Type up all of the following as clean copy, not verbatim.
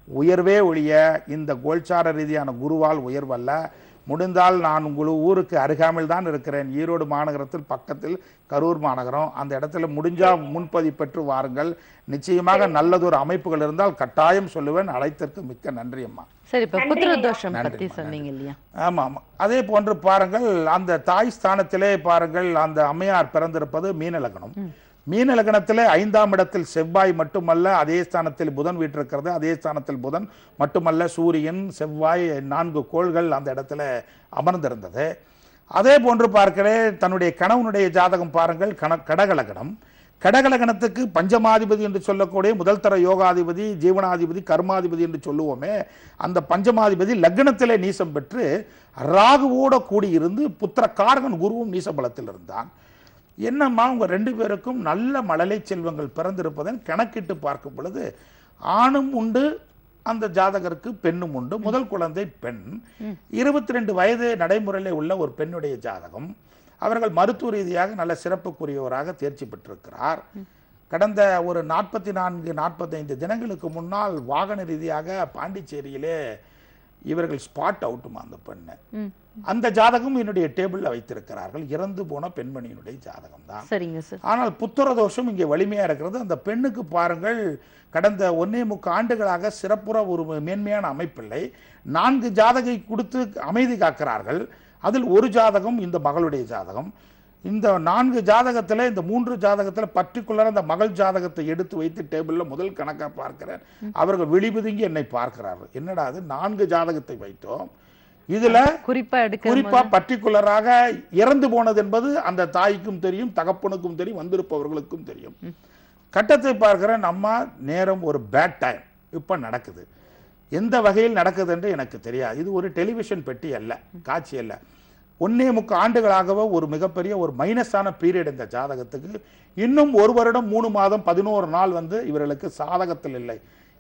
உயர்வே ஒழிய இந்த கோல்சார ரீதியான குருவால் உயர்வல்ல. முடிந்தால் நான் ஊருக்கு அருகாமையில் தான் இருக்கிறேன். ஈரோடு மாநகரத்தில் பக்கத்தில் கரூர் மாநகரம். அந்த இடத்துல முடிஞ்சால் முன்பதிவு பெற்று வாருங்கள். நிச்சயமாக நல்லதொரு அமைப்புகள் இருந்தால் கட்டாயம் சொல்லுவேன். அழைத்ததற்கு மிக்க நன்றி அம்மா. சரி, இப்ப புத்திர தோஷம் பத்தி சொன்னீங்க இல்லையா? ஆமா ஆமா. அதே போன்று பாருங்கள், அந்த தாய் ஸ்தானத்திலே பாருங்கள், அந்த அம்மையார் பிறந்திருப்பது மீன லக்னம். மீன லக்னத்தில் 5ஆம் இடத்தில் செவ்வாய் மட்டுமல்ல, அதே ஸ்தானத்தில் புதன் வீற்றிருக்கிறது. அதே ஸ்தானத்தில் புதன் மட்டுமல்ல, சூரியன், செவ்வாய், 4 கோள்கள் அந்த இடத்துல அமர்ந்திருந்தது. அதே போன்று பார்க்கிறேன், தன்னுடைய கணவனுடைய ஜாதகம் பாருங்கள், கடகலகணம். கடகலகணத்துக்கு பஞ்சமாதிபதி என்று சொல்லக்கூடிய முதல் தர யோகாதிபதி, ஜீவனாதிபதி, கர்மாதிபதி என்று சொல்லுவோமே, அந்த பஞ்சமாதிபதி லக்னத்திலே நீசம் பெற்று ராகுவோட கூடியிருந்து புத்திர காரகன் குருவும் நீச பலத்தில் இருந்தான். என்னம்மா உங்க 2 பேருக்கும் நல்ல மழலை செல்வங்கள் பிறந்திருப்பதன் கணக்கிட்டு பார்க்கும் பொழுது ஆணும் உண்டு, அந்த ஜாதகருக்கு பெண்ணும் உண்டு. முதல் குழந்தை பெண், 22 வயது நடைமுறையில் உள்ள ஒரு பெண்ணுடைய ஜாதகம். அவர்கள் மருத்துவ ரீதியாக நல்ல சிறப்புக்குரியவராக தேர்ச்சி பெற்றிருக்கிறார். கடந்த ஒரு 44-45 தினங்களுக்கு முன்னால் வாகன ரீதியாக பாண்டிச்சேரியிலே இவர்கள் ஸ்பாட் அவுட்டுமா அந்த பெண்ணை. அந்த ஜாதகம் என்னுடைய டேபிள்ல வைத்திருக்கிறார்கள். இறந்து போன பெண்மணியினுடைய ஜாதகம் தான். சரிங்க சார். ஆனால் புத்திர தோஷம் இங்கே வலிமையா இருக்கிறது. அந்த பெண்ணுக்கு பாருங்கள், கடந்த 1.25 ஆண்டுகளாக சிறப்புற ஒரு மேன்மையான அமைப்பில்லை. 4 ஜாதகை கொடுத்து அமைதி காக்கிறார்கள். அதில் ஒரு ஜாதகம் இந்த மகளுடைய ஜாதகம். இந்த 4 ஜாதகத்தில், இந்த 3 ஜாதகத்தில் பர்டிகுலர் அந்த மகள் ஜாதகத்தை எடுத்து வைத்து டேபிளில் முதல் கணக்காக பார்க்கிறேன். அவர்கள் விழிபுதுங்கி என்னை பார்க்கிறார்கள். என்னடா அது, 4 ஜாதகத்தை வைத்தோம், இதுல குறிப்பா பர்டிகுலராக இறந்து போனது என்பது அந்த தாய்க்கும் தெரியும், தகப்பனுக்கும் தெரியும், வந்திருப்பவர்களுக்கும் தெரியும். கட்டத்தை பார்க்கிறேன், அம்மா நேரம் ஒரு பேட் டைம் இப்ப நடக்குது. எந்த வகையில் நடக்குது என்று எனக்கு தெரியாது. இது ஒரு டெலிவிஷன் பெட்டி அல்ல, காட்சி அல்ல. 1.25 ஆண்டுகளாகவே ஒரு மிகப்பெரிய ஒரு மைனஸான பீரியட் இந்த ஜாதகத்துக்கு. இன்னும் 1 வருடம் 3 மாதம் 11 நாள் இவர்களுக்கு சாதகத்தில் இல்லை.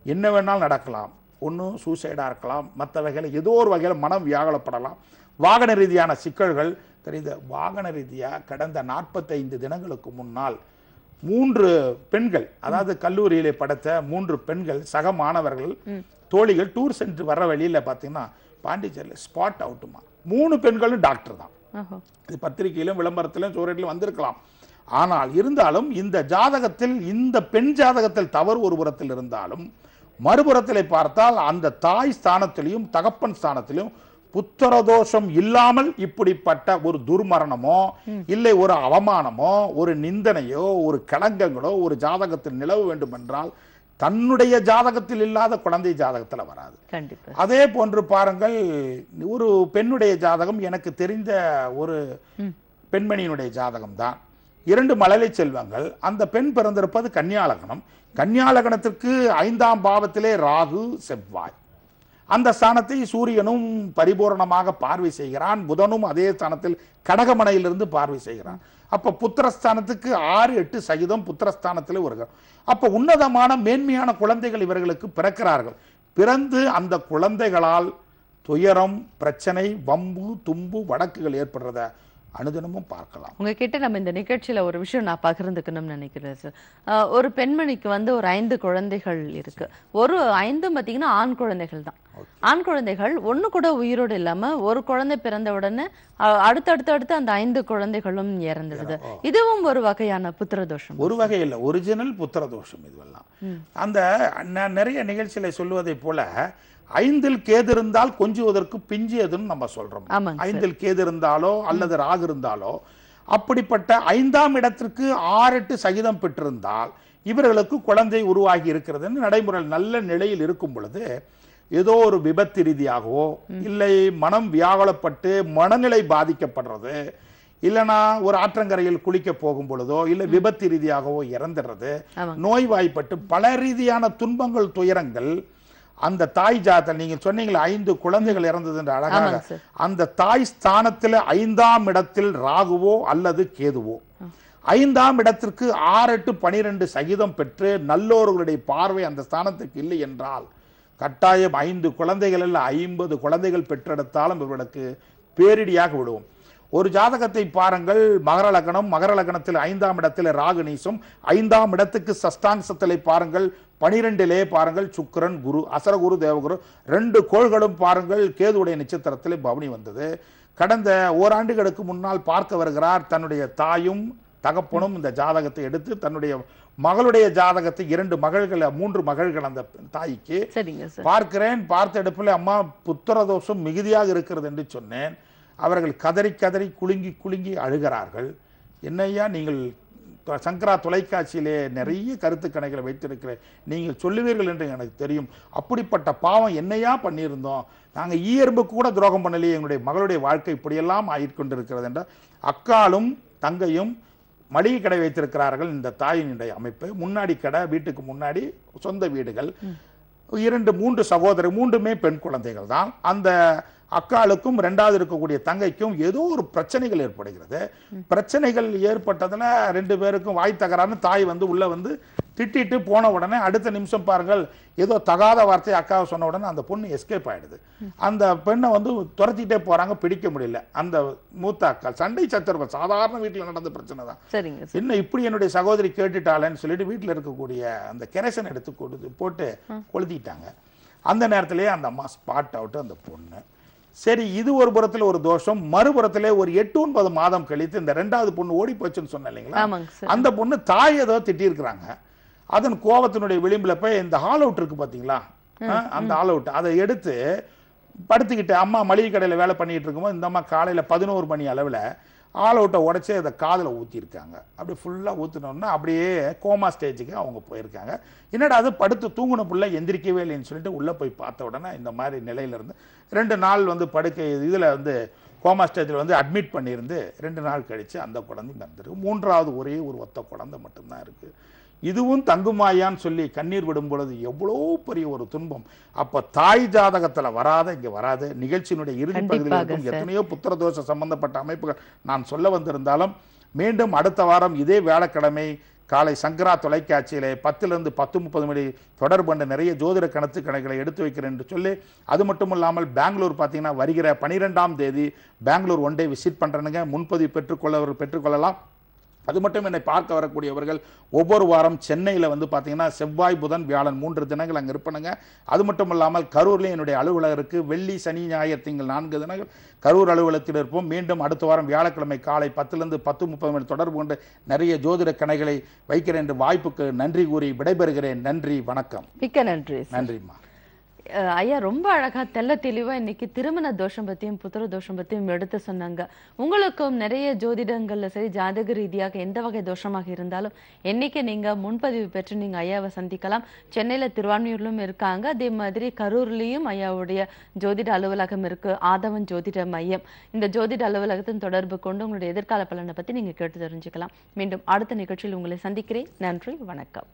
என்ன வேணாலும் நடக்கலாம். ஒன்று சூசைடாக இருக்கலாம், மற்ற வகையில் ஏதோ ஒரு வகையில் மனம் வியாகுலப்படலாம். வாகன ரீதியான சிக்கல்கள் தெரியுது. வாகன ரீதியாக கடந்த 45 தினங்களுக்கு முன்னால் 3 பெண்கள், அதாவது கல்லூரியிலே படித்த 3 பெண்கள், சக மாணவர்கள், தோழிகள் டூர் சென்று வர வழியில் பார்த்தீங்கன்னா பாண்டிச்சேரியில் ஸ்பாட் அவுட்டுமா. 3 பெண்களும் டாக்டர் தான். இது பத்திரிகையிலும் விளம்பரத்திலும் சூரியத்திலும் வந்திருக்கலாம். ஆனால் இருந்தாலும் இந்த ஜாதகத்தில், இந்த பெண் ஜாதகத்தில் தவறு ஒரு புறத்தில் இருந்தாலும், மறுபுறத்திலே பார்த்தால் அந்த தாய் ஸ்தானத்திலையும் தகப்பன் ஸ்தானத்திலும் புத்திரதோஷம் இல்லாமல் இப்படிப்பட்ட ஒரு துர்மரணமோ இல்லை ஒரு அவமானமோ ஒரு நிந்தனையோ ஒரு களங்கங்களோ ஒரு ஜாதகத்தில் நிலவ வேண்டும் என்றால் தன்னுடைய ஜாதகத்தில் இல்லாத குழந்தை ஜாதகத்தில் வராது. அதே போன்று பாருங்கள், ஒரு பெண்ணுடைய ஜாதகம், எனக்கு தெரிந்த ஒரு பெண்மணியினுடைய ஜாதகம் தான். 2 மழலை செல்வங்கள். அந்த பெண் பிறந்திருப்பது கன்னியாலகணம். கன்னியாலகணத்திற்கு 5ஆம் பாவத்திலே ராகு செவ்வாய். அந்த ஸ்தானத்தை சூரியனும் பரிபூர்ணமாக பார்வை செய்கிறான். புதனும் அதே ஸ்தானத்தில் கடகமனையிலிருந்து பார்வை செய்கிறான். அப்ப புத்திரஸ்தானத்துக்கு 6-8 சகிதம் புத்திரஸ்தானத்தில் வருகிறார். அப்ப உன்னதமான மேன்மையான குழந்தைகள் இவர்களுக்கு பிறக்கிறார்கள். பிறந்து அந்த குழந்தைகளால் துயரம், பிரச்சனை, வம்பு, தும்பு, வடக்குகள் ஏற்படுறத அனுதினமும் பார்க்கலாம். உங்ககிட்ட நம்ம இந்த நிகழ்ச்சியில ஒரு விஷயம் நான் பகிர்ந்துக்கணும்னு நினைக்கிறேன் சார். ஒரு பெண்மணிக்கு ஒரு 5 குழந்தைகள் இருக்கு. ஒரு 5 பார்த்தீங்கன்னா ஆண் குழந்தைகள் தான். ஆண் குழந்தைகள் ஒண்ணு கூட உயிரோடு இல்லாம ஒரு குழந்தை பிறந்த உடனே அடுத்தடுத்து அந்த 5 குழந்தைகளும் இறந்துடுது. இதுவும் ஒரு வகையான புத்திரதோஷம். ஒரு வகை இல்லை, ஒரிஜினல் புத்திரதோஷம் இதுவெல்லாம். அந்த நான் நிறைய நிகழ்ச்சியில சொல்லுவதை போல 5ல் கேது இருந்தால் கொஞ்சுவதற்கு பிஞ்சியதுன்னு நம்ம சொல்றோம். 5ல் கேது இருந்தாலோ அல்லது ராகு இருந்தாலோ அப்படிப்பட்ட 5ஆம் இடத்திற்கு 6-8 சகிதம் பெற்றிருந்தால் இவர்களுக்கு குழந்தை உருவாகி இருக்கிறதுன்னு நடைமுறை நல்ல நிலையில் இருக்கும் பொழுது ஏதோ ஒரு விபத்து ரீதியாகவோ இல்லை மனம் வியாகுலப்பட்டு மனநிலை பாதிக்கப்படுறது, இல்லைனா ஒரு ஆற்றங்கரையில் குளிக்க போகும் பொழுதோ இல்லை விபத்து ரீதியாகவோ இறந்துடுறது, நோய்வாய்ப்பட்டு பல ரீதியான துன்பங்கள், துயரங்கள் அந்த தாய் ஜாதத்தில் நீங்க சொன்னீங்களே 5 குழந்தைகள் இறந்தது என்று அழகாக, அந்த தாய் ஸ்தானத்தில் 5ஆம் இடத்தில் ராகுவோ அல்லது கேதுவோ 5ஆம் இடத்திற்கு 6-8 12 சகிதம் பெற்று நல்லோர்களுடைய பார்வை அந்த ஸ்தானத்துக்கு இல்லை என்றால் கட்டாயம் 5 குழந்தைகள் அல்ல 50 குழந்தைகள் பெற்றெடுத்தாலும் இவர்களுக்கு பேரிடியாக விடுவோம். ஒரு ஜாதகத்தை பாருங்கள், மகர லக்னம், மகர லக்னத்தில் 5ஆம் இடத்தில் ராகு நீசம், 5ஆம் இடத்துக்கு சஷ்டாங்கத்திலே பாருங்கள், 12லே பாருங்கள் சுக்கிரன், குரு, அசரகுரு, தேவகுரு 2 கோள்களும் பாருங்கள் கேதுவுடைய நட்சத்திரத்திலே பவனி வந்தது. கடந்த ஓராண்டுகளுக்கு முன்னால் பார்க்க வருகிறார். தன்னுடைய தாயும் தகப்பனும் இந்த ஜாதகத்தை எடுத்து தன்னுடைய மகளுடைய ஜாதகத்தை 2 மகள்கள் 3 மகள்கள் அந்த தாய்க்கு பார்க்கிறேன். பார்த்த எடுப்பில் அம்மா புத்திரதோஷம் மிகுதியாக இருக்கிறது என்று சொன்னேன். அவர்கள் கதறி கதறி குலுங்கி குலுங்கி அழுகிறார்கள். என்னையா நீங்கள் சங்கரா தொலைக்காட்சியிலே நிறைய கருத்து கணைகளை வைத்திருக்கிறேன், நீங்கள் சொல்லுவீர்கள் என்று எனக்கு தெரியும். அப்படிப்பட்ட பாவம் என்னையா பண்ணியிருந்தோம், நாங்கள் ஈயர்புக்கு கூட துரோகம் பண்ணலையே, எங்களுடைய மகளுடைய வாழ்க்கை இப்படியெல்லாம் ஆகிக்கொண்டிருக்கிறது என்ற அக்காலும் தங்கையும் மளிகை கடை வைத்திருக்கிறார்கள். இந்த தாயினுடைய அமைப்பு முன்னாடி கடை, வீட்டுக்கு முன்னாடி சொந்த வீடுகள், 2-3 சகோதரர், 3மே பெண் குழந்தைகள் தான். அந்த அக்காளுக்கும் 2வது இருக்கக்கூடிய தங்கைக்கும் ஏதோ ஒரு பிரச்சனைகள் ஏற்படுகிறது. பிரச்சனைகள் ஏற்பட்டதுல 2 பேருக்கும் வாய் தகராறுன்னு தாய் உள்ள திட்டிட்டு போன உடனே அடுத்த நிமிஷம் பாருங்கள் ஏதோ தகாத வார்த்தை அக்காவை சொன்ன உடனே அந்த பொண்ணு எஸ்கேப் ஆயிடுது. அந்த பெண்ணை துரத்திட்டே போறாங்க, பிடிக்க முடியல. அந்த மூத்த அக்கா சண்டை சச்சரவு சாதாரண வீட்டில் நடந்த பிரச்சனை தான். என்ன இப்படி என்னுடைய சகோதரி கேட்டுட்டாளேன்னு சொல்லிட்டு வீட்டில் இருக்கக்கூடிய அந்த கெரசன் எடுத்து போட்டு கொளுத்திட்டாங்க. அந்த நேரத்திலேயே அந்த அம்மா ஸ்பாட் அவுட் அந்த பொண்ணு. சரி, இது ஒரு புறத்தில் ஒரு தோஷம். மறுபுறத்திலே ஒரு 8-9 மாதம் கழித்து இந்த 2வது பொண்ணு ஓடி போச்சுன்னு சொன்ன இல்லைங்களா, அந்த பொண்ணு தாய் ஏதோ திட்டிருக்கிறாங்க. அதன் கோபத்தினுடைய விளிம்புல போய் இந்த ஹால் அவுட் இருக்கு பாத்தீங்களா, அந்த ஹால் அவுட் அதை எடுத்து படுத்துக்கிட்டு அம்மா மளிகை கடையில் வேலை பண்ணிட்டு இருக்கும்போது இந்த அம்மா காலையில் 11 மணி அளவில் ஆல் அவுட்டை உடச்சி அதை காதில் ஊற்றிருக்காங்க. அப்படி ஃபுல்லாக ஊற்றினோன்னா அப்படியே கோமா ஸ்டேஜுக்கு அவங்க போயிருக்காங்க. என்னடா அது படுத்து தூங்கின பிள்ளை எந்திரிக்கவே இல்லைன்னு சொல்லிட்டு உள்ளே போய் பார்த்த உடனே இந்த மாதிரி நிலையிலேருந்து 2 நாள் படுக்கை இதில் கோமா ஸ்டேஜில் அட்மிட் பண்ணியிருந்து 2 நாள் கழித்து அந்த குழந்தை நடந்திருக்கு. 3வது ஒரே ஒரு ஒத்த குழந்தை மட்டும்தான் இருக்குது. இதுவும் தங்குமாயான்னு சொல்லி கண்ணீர் விடும் பொழுது எவ்வளோ பெரிய ஒரு துன்பம். அப்ப தாய் ஜாதகத்துல வராத இங்க வராது. நிகழ்ச்சியினுடைய இறுதி பகுதியில் இருக்கும் எத்தனையோ புத்திரதோஷ சம்பந்தப்பட்ட அமைப்புகள் நான் சொல்ல வந்திருந்தாலும் மீண்டும் அடுத்த வாரம் இதே வியாழக்கிழமை காலை சங்கரா தொலைக்காட்சியிலே 10லிருந்து 10:30 மணி தொடர்பு கொண்ட நிறைய ஜோதிட கணக்கு கணக்குகளை எடுத்து வைக்கிறேன் என்று சொல்லி, அது மட்டும் இல்லாமல் பெங்களூர் பார்த்தீங்கன்னா வருகிற 12ஆம் தேதி பெங்களூர் 1 டே விசிட் பண்ணுறேனுங்க. முன்பதிவு பெற்றுக்கொள்ளலாம். அது மட்டும் என்னை பார்க்க வரக்கூடியவர்கள் ஒவ்வொரு வாரம் சென்னையில் பார்த்தீங்கன்னா செவ்வாய், புதன், வியாழன் 3 தினங்கள் அங்கே இருப்பனுங்க. அது மட்டும் இல்லாமல் கரூர்லேயும் என்னுடைய அலுவலகம் இருக்குது. வெள்ளி, சனி, ஞாயிறு, திங்கள் 4 தினங்கள் கரூர் அலுவலகத்தில் இருப்போம். மீண்டும் அடுத்த வாரம் வியாழக்கிழமை காலை 10லிருந்து 10:30 மணி தொடர்பு கொண்டு நிறைய ஜோதிட கணைகளை வைக்கிறேன் என்று வாய்ப்புக்கு நன்றி கூறி விடைபெறுகிறேன். நன்றி, வணக்கம். மிக்க நன்றி. நன்றிம்மா. ஐயா ரொம்ப அழகா தெல்ல தெளிவா இன்னைக்கு திருமண தோஷம் பத்தியும் புத்திர தோஷம் பத்தியும் எடுத்து சொன்னாங்க. உங்களுக்கும் நிறைய ஜோதிடங்கள்ல சரி ஜாதக ரீதியாக எந்த வகை தோஷமாக இருந்தாலும் என்னைக்கு நீங்க முன்பதிவு பெற்று நீங்க ஐயாவை சந்திக்கலாம். சென்னையில திருவான்மியூர்லும் இருக்காங்க, அதே மாதிரி கரூர்லயும் ஐயாவுடைய ஜோதிட அலுவலகம் இருக்கு, ஆதவன் ஜோதிட மையம். இந்த ஜோதிட அலுவலகத்தின் தொடர்பு கொண்டு உங்களுடைய எதிர்கால பலனை பத்தி நீங்க கேட்டு தெரிஞ்சுக்கலாம். மீண்டும் அடுத்த நிகழ்ச்சியில் உங்களை சந்திக்கிறேன். நன்றி, வணக்கம்.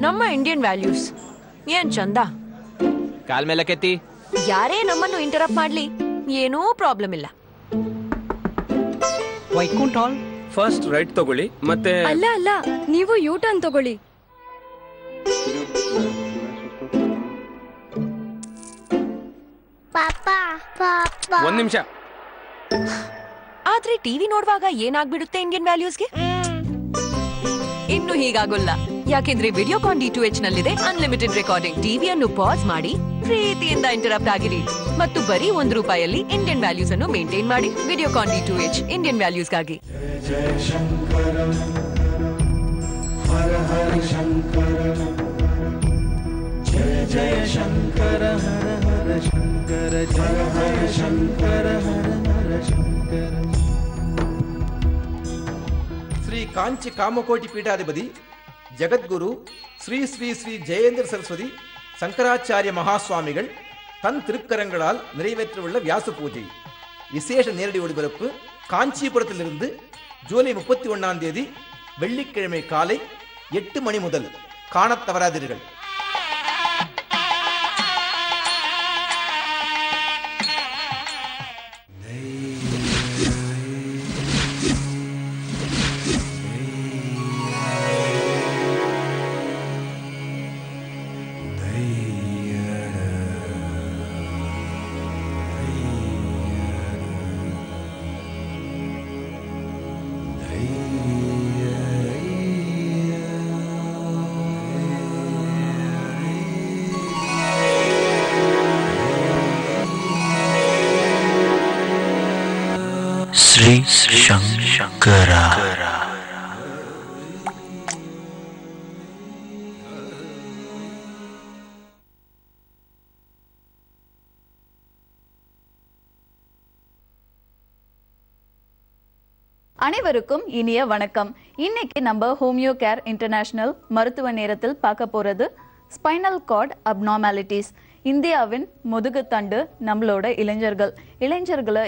ನಮ್ಮ ಇಂಡಿಯನ್ ವ್ಯಾಲ್ಯೂಸ್ ಏನ್ ಚಂದ. ಕಾಲ್ ಮೇಲೆ ಕೆತ್ತಿ ಯಾರೇ ನಮ್ಮನ್ನು ಇಂಟರಪ್ಟ್ ಮಾಡ್ಲಿ ಏನೂ ಪ್ರಾಬ್ಲಮ್ ಇಲ್ಲ. ವೈಕುಂಠ ಹಾಲ್ ಫಸ್ಟ್ ರೈಟ್ ತಗೊಳ್ಳಿ, ಮತ್ತೆ ಅಲ್ಲ ಅಲ್ಲ ನೀವು ಯೂ ಟರ್ನ್ ತಗೊಳ್ಳಿ. ಒಂದ್ ನಿಮಿಷ. ಆದ್ರೆ ಟಿವಿ ನೋಡುವಾಗ ಏನಾಗ್ಬಿಡುತ್ತೆ ಇಂಡಿಯನ್ ವ್ಯಾಲ್ಯೂಸ್ಗೆ? ಇನ್ನು ಹೀಗಾಗೋಲ್ಲ, ಯಾಕೆಂದ್ರೆ ವಿಡಿಯೋಕಾನ್ D2H ನಲ್ಲಿದೆ ಅನ್ಲಿಮಿಟೆಡ್ ರೆಕಾರ್ಡಿಂಗ್. ಟಿವಿಯನ್ನು ಪಾಸ್ ಮಾಡಿ ಪ್ರೀತಿಯಿಂದ ಇಂಟರಪ್ಟ್ ಆಗಿರಿ ಮತ್ತು ಬರೀ ₹1 ಇಂಡಿಯನ್ ವ್ಯಾಲ್ಯೂಸ್ ಅನ್ನು ಮೇಂಟೈನ್ ಮಾಡಿ. ವಿಡಿಯೋಕಾನ್ D2H ಇಂಡಿಯನ್ ವ್ಯಾಲ್ಯೂಸ್ ಗಾಗಿ. जय शंकर हर हर शंकर, जय जय शंकर हर हर शंकर, जय हर शंकर हर हर शंकर. ಶ್ರೀ ಕಾಂಚಿ ಕಾಮಕೋಟಿ ಪೀಠಾಧಿಪತಿ ஜெகத்குரு ஸ்ரீ ஸ்ரீ ஸ்ரீ ஜெயேந்திர சரஸ்வதி சங்கராச்சாரிய மகாசுவாமிகள் தன் திருக்கரங்களால் நிறைவேற்றவுள்ள வியாச பூஜை விசேஷ நேரடி ஒளிபரப்பு காஞ்சிபுரத்திலிருந்து ஜூலை 31ஆம் தேதி வெள்ளிக்கிழமை காலை 8 மணி முதல் காணத் தவறாதீர்கள். ஸ்ரீ சங்கரா. அனைவருக்கும் இனிய வணக்கம். இன்னைக்கு நம்ம ஹோமியோ கேர் இன்டர்நேஷனல் மருத்துவ நேரத்தில் பார்க்க போறது ஸ்பைனல் கார்டு அப்நார்மாலிட்டிஸ். இந்தியாவின் முதுகுத்தண்டு நம்மளோட இளைஞர்களை